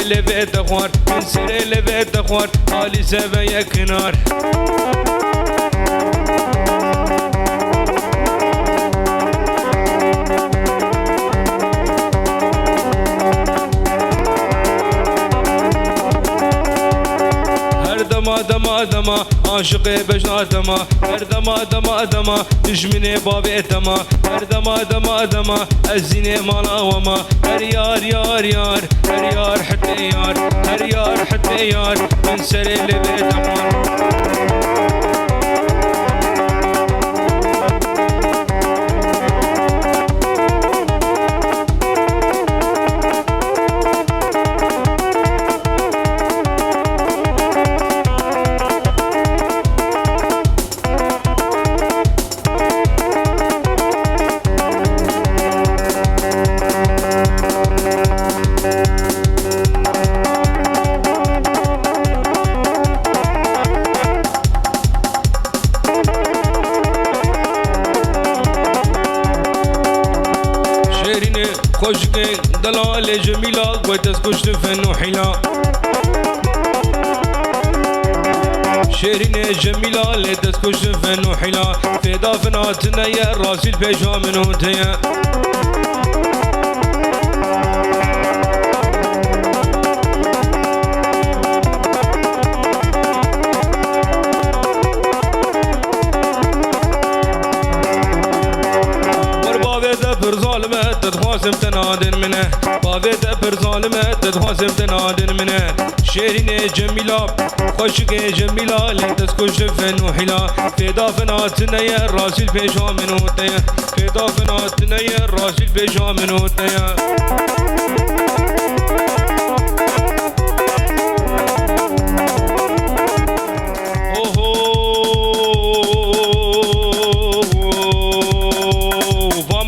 لبيت اخوار من سر لبيت اخوار حالي سبا كنار دما دما عاشق بجنا دما هر دما دما دما دجمني بابي تما هر دما دما دما الزينة مالا وما هر يار يار يار هر يار حتى يار هر يار حتى يار من سر لبيت أمار خوشك دلال جميلة وتسكش فن وحلا شيرين جميلة لتسكش فن وحلا في دافناتنا يا راسي البيجا من هوتيا تتخاصم تنادن منه بابت أبر ظالمة تتخاصم تنادن منه شيرين جميلة خوشك جميلة لتسكش فن وحلا في دافناتنا يا راسي البيجا من هوتيا في دافناتنا يا راسي البيجا من هوتيا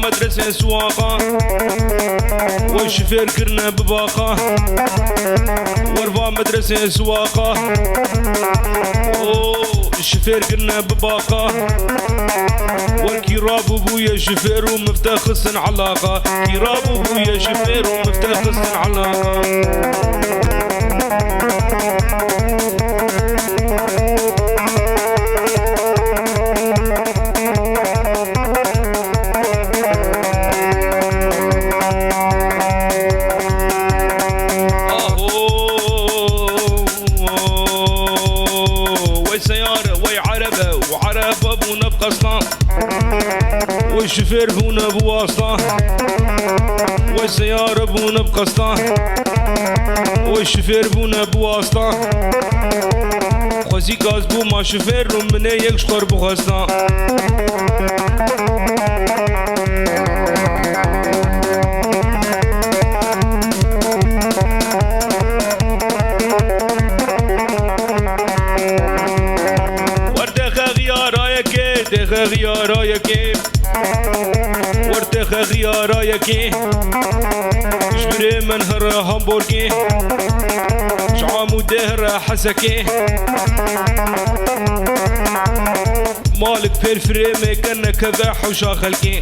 مدرسة سواقة والشفير كرنا بباقة ورفا مدرسة سواقة الشفير كرنا بباقة والكراب ابويا شفير ومفتاح السن علاقة كراب ابويا شفير ومفتاح السن علاقة والشفير بونا بواسطة والسيارة بونا بقسطة والشفير بونا بواسطة خوزي غاز بو ما شفير ومني يكشخر بخسطة غيارايكي ورتخ غيارايكي جبري من هر هامبورغي شعامو دهر حسكي مالك فرفريمي كنك ذا حوشا خلكي